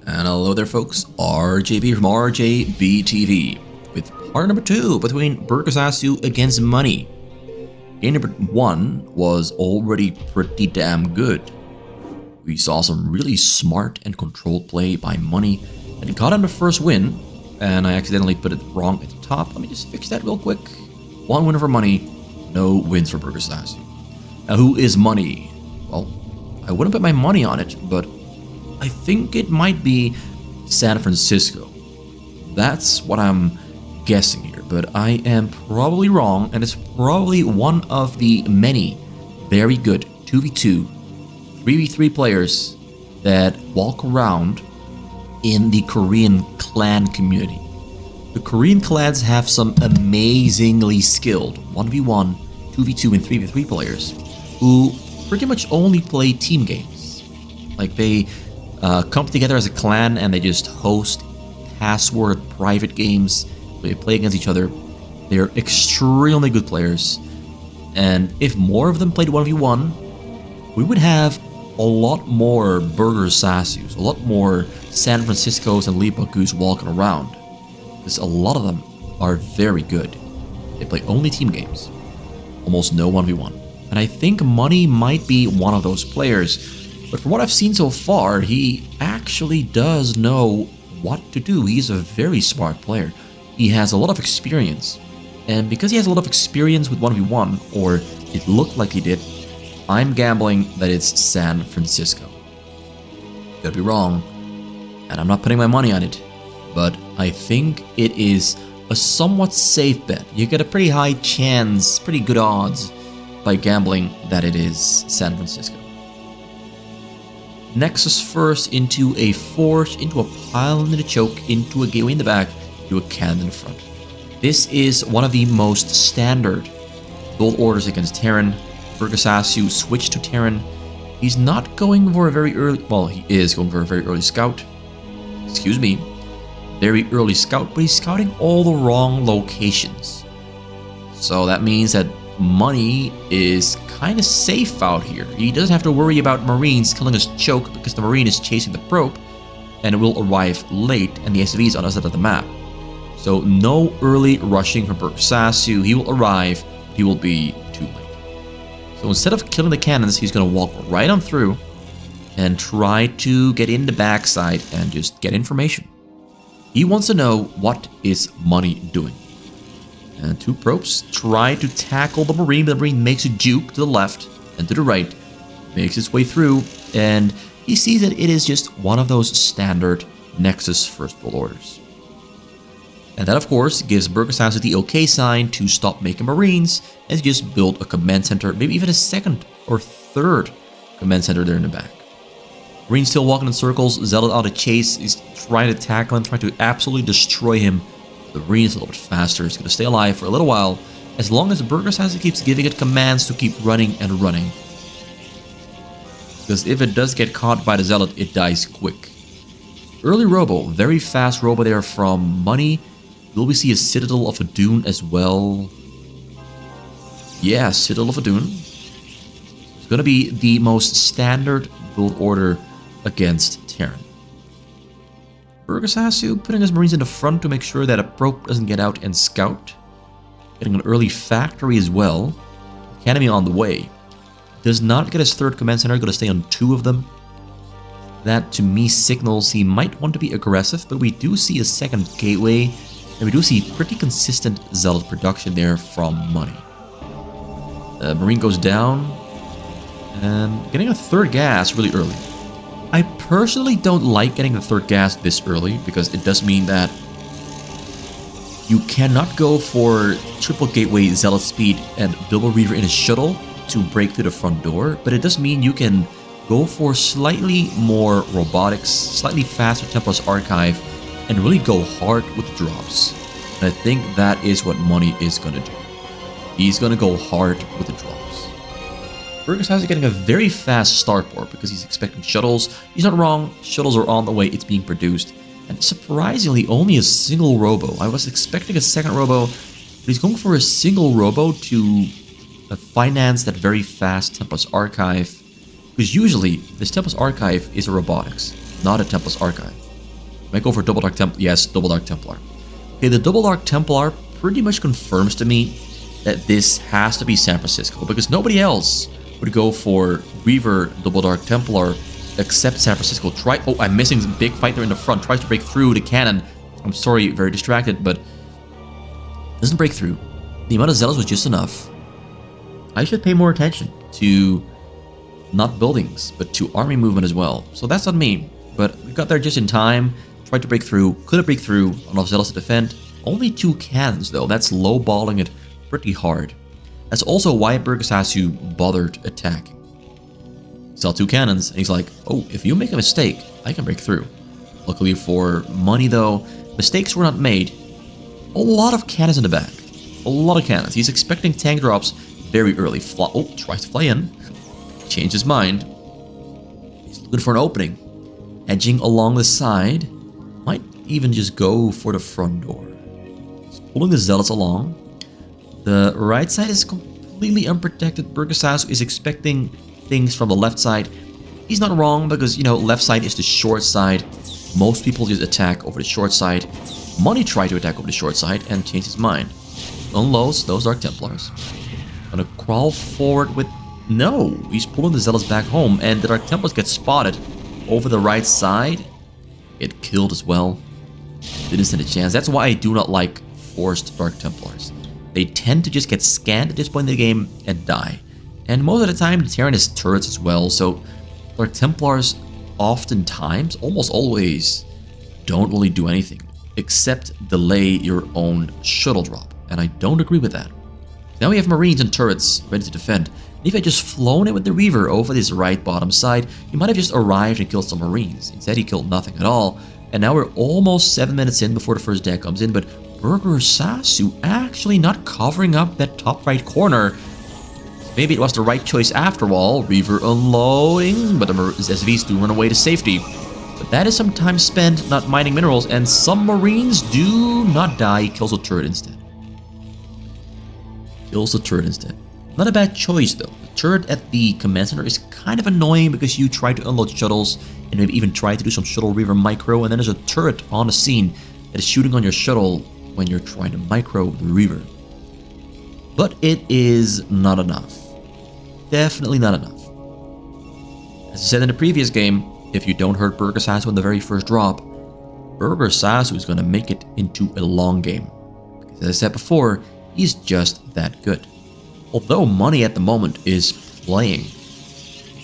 And hello there folks, RJB from RJB TV with part number 2 between Burgersasu against Money. Game number 1 was already pretty damn good. We saw some really smart and controlled play by Money and got him the first win, and I accidentally put it wrong at the top. Let me just fix that real quick. 1 win for Money, no wins for Burgersasu. Now who is Money? Well, I wouldn't put my money on it, but I think it might be San Francisco. That's what I'm guessing here, but I am probably wrong, and it's probably one of the many very good 2v2, 3v3 players that walk around in the Korean clan community. The Korean clans have some amazingly skilled 1v1, 2v2, and 3v3 players who pretty much only play team games. Like they come together as a clan and they just host password private games. They play against each other. They're extremely good players, and if more of them played 1v1, we would have a lot more Burgersasus, a lot more San Franciscos and Lipakus walking around, because a lot of them are very good. They play only team games, almost no 1v1, and I think Money might be one of those players. But from what I've seen so far, he actually does know what to do. He's a very smart player. He has a lot of experience. And because he has a lot of experience with 1v1, or it looked like he did, I'm gambling that it's San Francisco. Could be wrong, and I'm not putting my money on it, but I think it is a somewhat safe bet. You get a pretty high chance, pretty good odds, by gambling that it is San Francisco. Nexus first, into a forge, into a pile into the choke, into a gateway in the back, into a cannon in the front. This is one of the most standard build orders against Terran. Burgersasu switched to Terran. He's not going for a very early, well, he is going for a very early scout. Excuse me. Very early scout, but he's scouting all the wrong locations. So that means that Money is kind of safe out here. He doesn't have to worry about Marines killing his choke because the Marine is chasing the probe and it will arrive late and the SV is on the other side of the map. So no early rushing from Burgersasu. He will arrive, he will be too late. So instead of killing the cannons, he's going to walk right on through and try to get in the backside and just get information. He wants to know what is Money doing. And 2 probes try to tackle the Marine, but the Marine makes a juke to the left and to the right, makes its way through, and he sees that it is just one of those standard Nexus first build orders. And that, of course, gives Burgersasu the OK sign to stop making Marines and just build a command center, maybe even a second or third command center there in the back. Marine still walking in circles, Zealot out of chase, is trying to tackle him, trying to absolutely destroy him. The Marine is a little bit faster, it's going to stay alive for a little while, as long as Burgersasu keeps giving it commands to keep running and running. Because if it does get caught by the Zealot, it dies quick. Early Robo, very fast Robo there from Money. Will we see a Citadel of a Dune as well? Yeah, Citadel of a Dune. It's going to be the most standard build order against Terran. Burgersasu putting his Marines in the front to make sure that a probe doesn't get out and scout. Getting an early factory as well. Academy on the way. Does not get his third command center, going to stay on 2 of them. That to me signals he might want to be aggressive, but we do see a second gateway, and we do see pretty consistent Zealot production there from Money. Marine goes down, and getting a third gas really early. I personally don't like getting the third gas this early, because it does mean that you cannot go for triple gateway Zealot speed and double reaver in a shuttle to break through the front door, but it does mean you can go for slightly more robotics, slightly faster Tempest Archive, and really go hard with the drops. And I think that is what Money is going to do. He's going to go hard with the drops. Burgersasu is getting a very fast starport because he's expecting shuttles. He's not wrong, shuttles are on the way, it's being produced. And surprisingly, only a single robo. I was expecting a second robo, but he's going for a single robo to finance that very fast Tempest Archive. Because usually, this Tempest Archive is a robotics, not a Tempest Archive. Might go for double Dark Templar. Yes, double Dark Templar. Okay, the double Dark Templar pretty much confirms to me that this has to be San Francisco, because nobody else would go for Reaver double Dark Templar except San Francisco. Oh, I'm missing some big fight there in the front. Tries to break through the cannon. I'm sorry, very distracted, but doesn't break through. The amount of zealots was just enough. I should pay more attention to not buildings, but to army movement as well. So that's on me. But we got there just in time. Tried to break through. Couldn't break through. Enough zealots to defend. Only 2 cannons though. That's low-balling it pretty hard. That's also why Burgersasu bothered attacking. He saw 2 cannons, and he's like, oh, if you make a mistake, I can break through. Luckily for money though, mistakes were not made. A lot of cannons in the back. A lot of cannons. He's expecting tank drops very early. Tries to fly in. Changed his mind. He's looking for an opening. Edging along the side. Might even just go for the front door. He's pulling the zealots along. The right side is completely unprotected. Burgersasu is expecting things from the left side. He's not wrong because, you know, left side is the short side. Most people just attack over the short side. Money tried to attack over the short side and changed his mind. Unloads those Dark Templars. Gonna crawl forward with... No! He's pulling the zealots back home, and the Dark Templars get spotted over the right side. Get killed as well. Didn't stand a chance. That's why I do not like forced Dark Templars. They tend to just get scanned at this point in the game and die. And most of the time, the Terran has turrets as well, so Dark Templars oftentimes, almost always, don't really do anything except delay your own shuttle drop. And I don't agree with that. Now we have Marines and turrets ready to defend. And if I just flown it with the Reaver over this right bottom side, he might have just arrived and killed some Marines. Instead, he killed nothing at all. And now we're almost 7 minutes in before the first deck comes in, but Burgersasu actually not covering up that top right corner. Maybe it was the right choice after all. Reaver unloading, but the SVs do run away to safety. But that is some time spent not mining minerals, and some Marines do not die. He kills a turret instead. Kills the turret instead. Not a bad choice though. The turret at the command center is kind of annoying because you try to unload shuttles and maybe even try to do some shuttle Reaver micro, and then there's a turret on the scene that is shooting on your shuttle when you're trying to micro the Reaver. But it is not enough. Definitely not enough. As I said in the previous game, if you don't hurt Burgersasu in the very first drop, Burgersasu is going to make it into a long game. Because as I said before, he's just that good. Although money at the moment is playing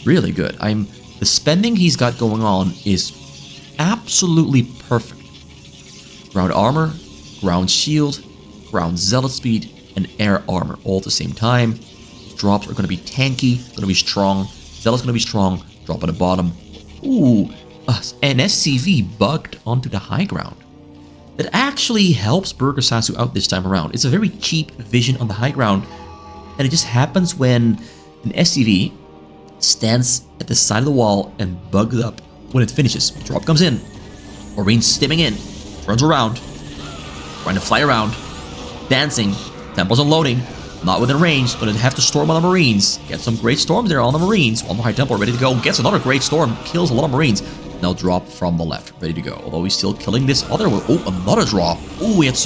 really good. The spending he's got going on is absolutely perfect. Ground armor, ground shield, ground zealot speed, and air armor all at the same time. Drops are going to be tanky, going to be strong. Zealot's going to be strong. Drop at the bottom. Ooh, an SCV bugged onto the high ground. That actually helps Burgersasu out this time around. It's a very cheap vision on the high ground, and it just happens when an SCV stands at the side of the wall and bugs up when it finishes. Drop comes in. Marines stimming in. Turns around. Trying to fly around. Dancing. Templars unloading. Not within range. Gonna have to storm on the Marines. Get some great storms there on the Marines. One more High Templar ready to go. Gets another great storm. Kills a lot of Marines. Now drop from the left. Ready to go. Although he's still killing this other one. Oh, another drop. Oh, he had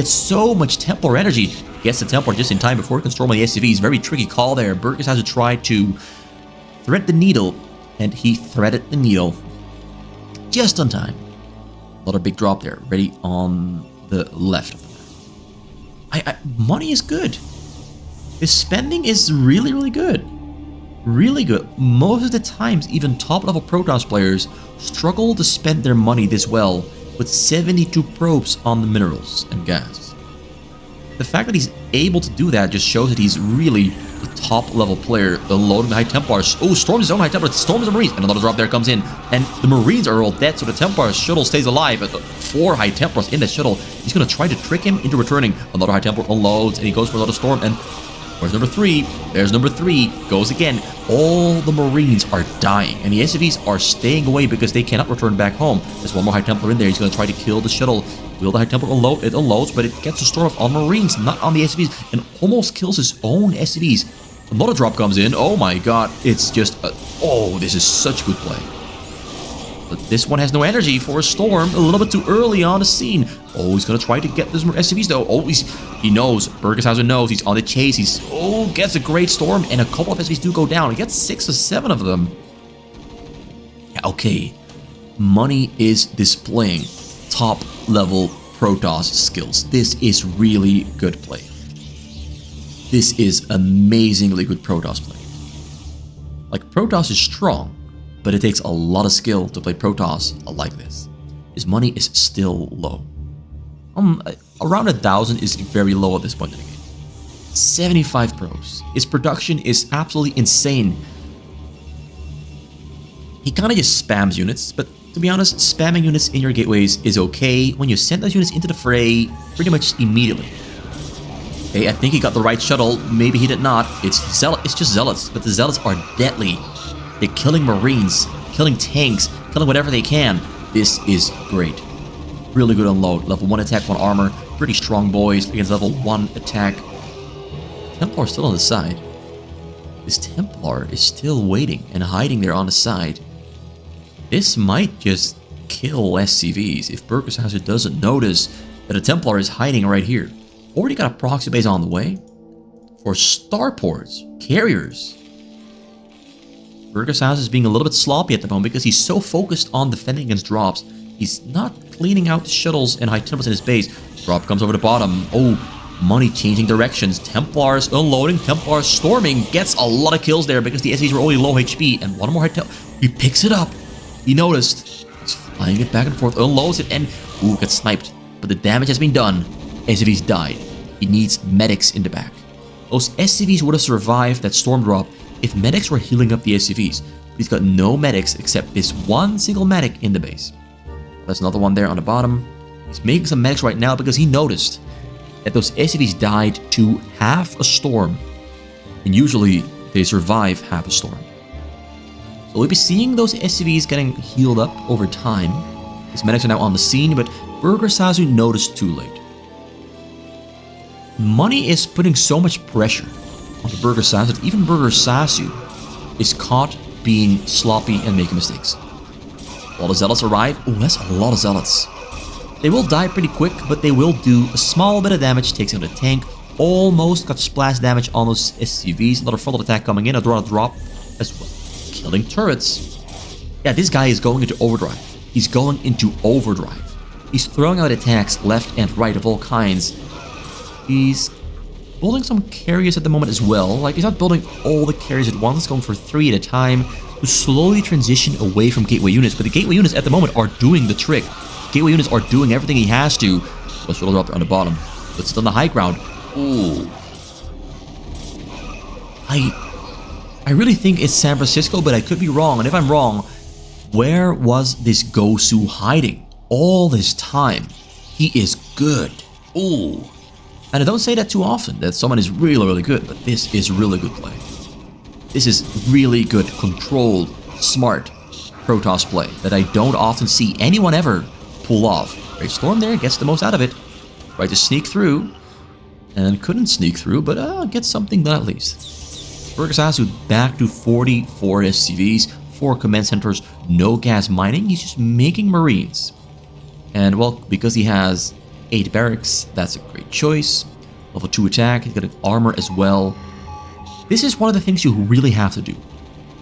so much Templar energy. Gets the Templar just in time before he can storm on the SCVs. Very tricky call there. Burgess has to try to thread the needle. And he threaded the needle just on time. Another big drop there. Ready on the left. Money is good. His spending is really, really good. Really good. Most of the times, even top-level Protons players struggle to spend their money this well with 72 probes on the minerals and gas. The fact that he's able to do that just shows that he's really the top-level player. The loading the High Templars. Oh, storms his own High Templars. Storms the Marines. And another drop there comes in. And the Marines are all dead, so the Templar shuttle stays alive. 4 High Templars in the shuttle. He's going to try to trick him into returning. Another High Templar unloads, and he goes for another storm. And where's number 3? There's number 3. Goes again. All the Marines are dying, and the SCVs are staying away because they cannot return back home. There's one more High Templar in there. He's going to try to kill the shuttle. Will the High Templar unload? It unloads, but it gets a storm off on Marines, not on the SCVs, and almost kills his own SCVs. Another drop comes in. Oh my god. It's just... oh, this is such good play. But this one has no energy for a storm. A little bit too early on the scene. Oh, he's gonna try to get those more SCVs though. Oh, he knows. Burgersasu knows. He's on the chase. He's gets a great storm, and a couple of SCVs do go down. He gets 6 or 7 of them. Yeah, okay. Money is displaying top level Protoss skills. This is really good play. This is amazingly good Protoss play. Like, Protoss is strong, but it takes a lot of skill to play Protoss like this. His money is still low. Around 1,000 is very low at this point in the game. 75 probes. His production is absolutely insane. He kind of just spams units, but to be honest, spamming units in your gateways is okay when you send those units into the fray pretty much immediately. Okay, I think he got the right shuttle. Maybe he did not. It's just zealots, but the zealots are deadly. They're killing marines, killing tanks, killing whatever they can. This is great. Really good unload. Level 1 attack, 1 armor. Pretty strong boys against level 1 attack. Templar still on the side. This Templar is still waiting and hiding there on the side. This might just kill SCVs if Burgersasu doesn't notice that a Templar is hiding right here. Already got a proxy base on the way. For starports, carriers. Burgersasu is being a little bit sloppy at the moment because he's so focused on defending against drops. He's not cleaning out the shuttles and high Templars in his base. Drop comes over the bottom. Oh, money changing directions. Templars unloading. Templars storming. Gets a lot of kills there because the SCVs were only low HP. And one more high Templar. He picks it up. He noticed. He's flying it back and forth. Unloads it and gets sniped. But the damage has been done. SCVs died. He needs medics in the back. Those SCVs would have survived that storm drop if medics were healing up the SCVs. He's got no medics except this one single medic in the base. There's another one there on the bottom. He's making some medics right now because he noticed that those SCVs died to half a storm. And usually they survive half a storm. So we'll be seeing those SCVs getting healed up over time. His medics are now on the scene, but Burgersasu noticed too late. Money is putting so much pressure on the Burgersasu that even Burgersasu is caught being sloppy and making mistakes. All the zealots arrive. Oh, that's a lot of zealots. They will die pretty quick, but they will do a small bit of damage. Takes out a tank. Almost got splash damage on those SCVs. Another frontal attack coming in. A drop as well. Killing turrets. Yeah, this guy is going into overdrive. He's going into overdrive. He's throwing out attacks left and right of all kinds. He's building some carriers at the moment as well. Like, he's not building all the carriers at once, going for 3 at a time to slowly transition away from gateway units. But the gateway units at the moment are doing the trick. Gateway units are doing everything he has to. Let's roll up on the bottom. But still on the high ground. Ooh. I really think it's San Francisco, but I could be wrong. And if I'm wrong, where was this Gosu hiding all this time? He is good. Ooh. And I don't say that too often, that someone is really, really good, but this is really good play. This is really good, controlled, smart Protoss play that I don't often see anyone ever pull off. Great Storm there, gets the most out of it. Tried to sneak through, and couldn't sneak through, but gets something done at least. Burgersasu back to 44 SCVs, 4 command centers, no gas mining, he's just making Marines. And well, because he has 8 barracks, that's a great choice. Level 2 attack, he's got an armor as well. This is one of the things you really have to do.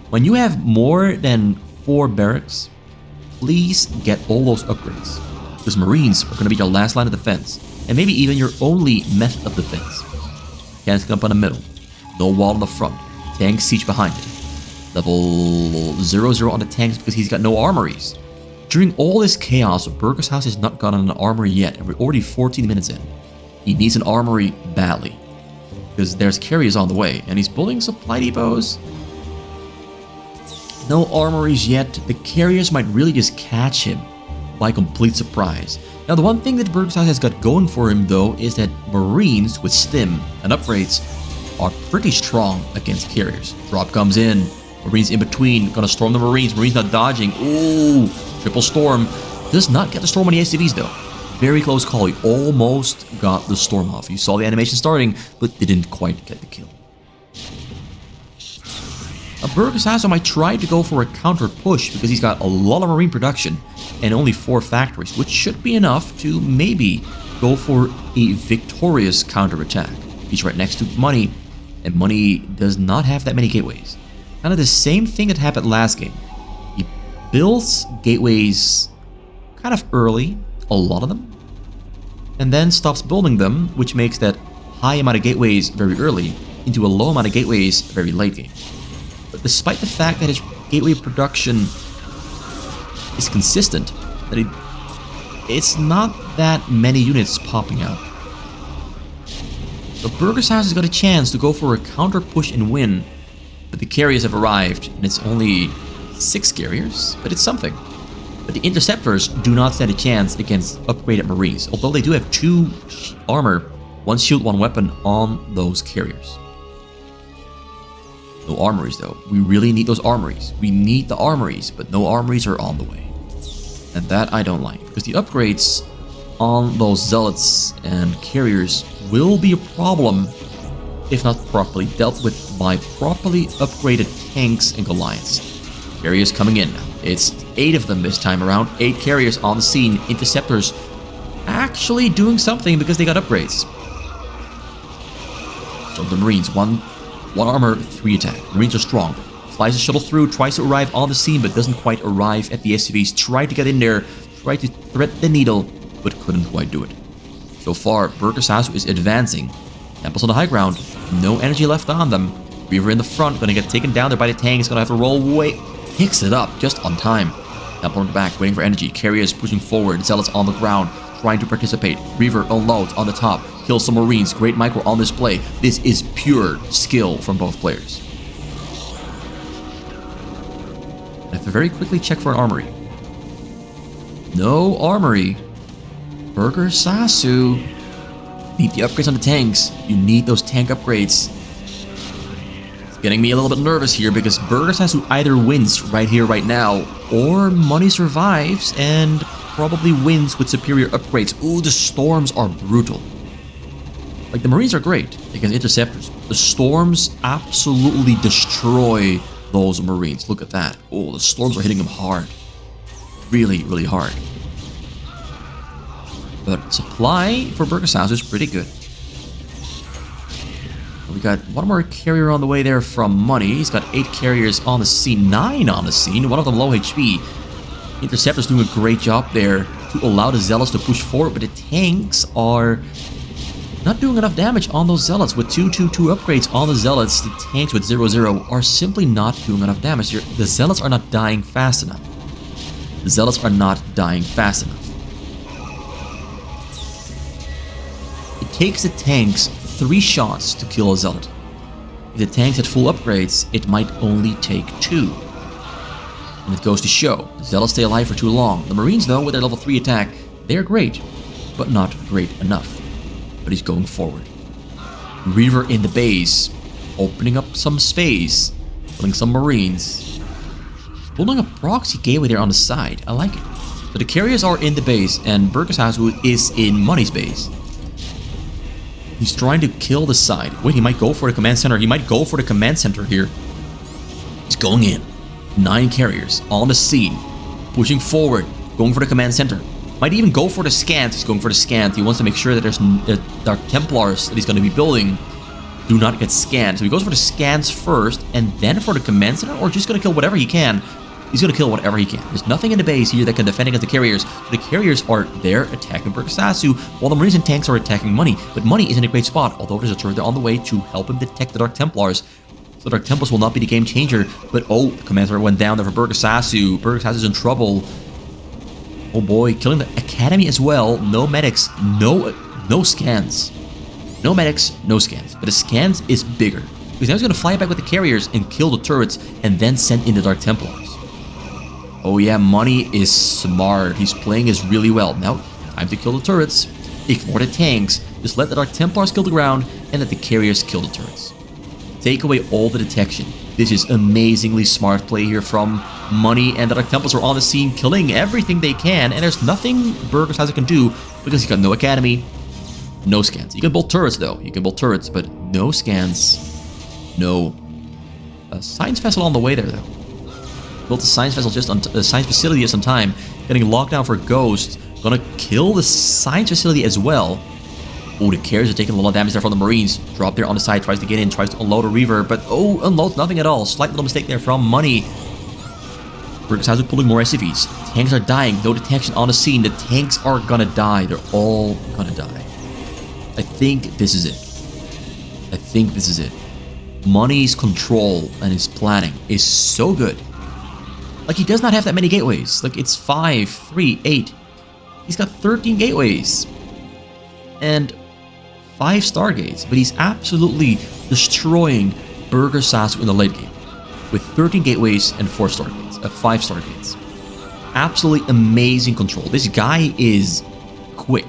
When you have more than 4 barracks, please get all those upgrades. Because Marines are going to be your last line of defense, and maybe even your only method of defense. Cannons come up on the middle, no wall on the front, tanks siege behind it. Level 0 on the tanks because he's got no armories. During all this chaos, Burgersasu has not gotten an armory yet, and we're already 14 minutes in. He needs an armory badly, because there's carriers on the way, and he's building supply depots. No armories yet. The carriers might really just catch him by complete surprise. Now, the one thing that Burgersasu has got going for him, though, is that Marines with stim and upgrades are pretty strong against carriers. Drop comes in, Marines in between, gonna storm the Marines. Marines not dodging. Ooh, triple storm. Does not get the storm on the SCVs, though. Very close call. He almost got the storm off. You saw the animation starting, but didn't quite get the kill. Burgersasu might try to go for a counter push because he's got a lot of marine production and only 4 factories, which should be enough to maybe go for a victorious counterattack. He's right next to Money, and Money does not have that many gateways. Kind of the same thing that happened last game. He builds gateways kind of early, a lot of them, and then stops building them, which makes that high amount of gateways very early into a low amount of gateways very late game. But despite the fact that his gateway production is consistent, that it's not that many units popping out. So Burgersasu has got a chance to go for a counter push and win, but the carriers have arrived, and it's only 6 carriers, but it's something. But the interceptors do not stand a chance against upgraded marines, although they do have 2 armor, 1 shield, 1 weapon on those carriers. No armories though. We really need those armories. We need the armories, but no armories are on the way. And that I don't like, because the upgrades on those zealots and carriers will be a problem if not properly dealt with by properly upgraded tanks and Goliaths. Carriers coming in. It's 8 of them this time around. 8 carriers on the scene. Interceptors actually doing something because they got upgrades. So the Marines, 1 armor, 3 attack. Marines are strong. Flies the shuttle through, tries to arrive on the scene, but doesn't quite arrive at the SCVs. Tried to get in there, tried to thread the needle, but couldn't quite do it. So far, Burgersasu is advancing. Temples on the high ground, no energy left on them. Reaver in the front, gonna get taken down there by the tanks, gonna have to roll away. Picks it up just on time. Temple in the back, waiting for energy. Carriers pushing forward, Zealots on the ground, trying to participate. Reaver unloads on the top, kills some Marines. Great micro on display. This is pure skill from both players. I have to very quickly check for an armory. No armory. Burgersasu. Need the upgrades on the tanks. You need those tank upgrades. It's getting me a little bit nervous here because Burgersasu either wins right here, right now, or Money survives and probably wins with superior upgrades. Ooh, the storms are brutal. Like, the Marines are great against interceptors. The storms absolutely destroy those Marines. Look at that. Oh, the storms are hitting them hard. Really, really hard. But supply for Burgersasu is pretty good. We got 1 more carrier on the way there from Money. He's got 8 carriers on the scene, 9 on the scene, 1 of them low HP. Interceptors doing a great job there to allow the Zealots to push forward, but the tanks are not doing enough damage on those Zealots. With 2/2/2 upgrades on the Zealots, the tanks with 0/0 are simply not doing enough damage. The Zealots are not dying fast enough. The Zealots are not dying fast enough. It takes the tanks 3 shots to kill a Zealot. If the tanks had full upgrades, it might only take 2. And it goes to show, the Zealots stay alive for too long. The Marines, though, with their level 3 attack, they're great, but not great enough. But he's going forward. Reaver in the base, opening up some space, killing some Marines. Building a proxy gateway there on the side, I like it. So the carriers are in the base, and Burgersasu is in Money's base. He's trying to kill the side. Wait, he might go for the command center. He might go for the command center here. He's going in. 9 carriers on the scene, pushing forward, going for the command center. Might even go for the scans. He's going for the scans. He wants to make sure that the Dark Templars that he's going to be building do not get scanned. So he goes for the scans first, and then for the command center, or just going to kill whatever he can. He's going to kill whatever he can. There's nothing in the base here that can defend against the carriers. So the carriers are there attacking Burgersasu, while the Marines and tanks are attacking Money. But Money is in a great spot, although there's a turret on the way to help him detect the Dark Templars. So Dark Templars will not be the game changer. But oh, the command center went down there for Burgersasu. Burgersasu's in trouble. Oh boy, killing the Academy as well. No medics, no scans. No medics, no scans. But the scans is bigger. Because now he's going to fly back with the carriers and kill the turrets and then send in the Dark Templars. Oh yeah, Money is smart. He's playing this really well. Now, time to kill the turrets. Ignore the tanks. Just let the Dark Templars kill the ground and let the carriers kill the turrets. Take away all the detection. This is amazingly smart play here from Money, and the Dark Templars are on the scene killing everything they can, and there's nothing Burgersasu can do because he's got no academy, no scans. You can build turrets though. You can build turrets, but no scans, no a science vessel on the way there, though. Built a science vessel science facility just on time. Getting locked down for Ghost. Gonna kill the science facility as well. Oh, the carriers are taking a lot of damage there from the Marines. Drop there on the side, tries to get in, tries to unload a Reaver, but oh, unloads nothing at all. Slight little mistake there from Money. Burgersasu pulling more SCVs. Tanks are dying. No detection on the scene. The tanks are gonna die. They're all gonna die. I think this is it. I think this is it. Money's control and his planning is so good. Like, he does not have that many gateways. Like, it's 5, 3, 8. He's got 13 gateways. And 5 stargates. But he's absolutely destroying Burgersasu in the late game. With 13 gateways and 4 stargates. 5 stargates. Absolutely amazing control. This guy is quick.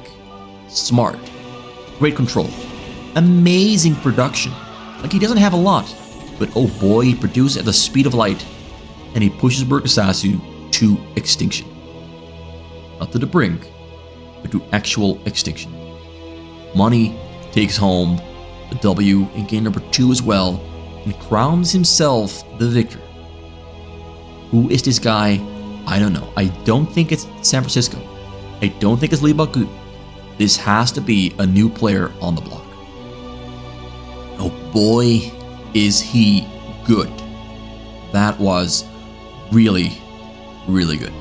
Smart. Great control. Amazing production. Like, he doesn't have a lot. But oh boy, he produces at the speed of light. And he pushes Burgersasu to extinction. Not to the brink, but to actual extinction. Money takes home the W in game number 2 as well, and crowns himself the victor. Who is this guy? I don't know. I don't think it's San Francisco. I don't think it's Lee Baku. This has to be a new player on the block. Oh boy, is he good. That was really, really good.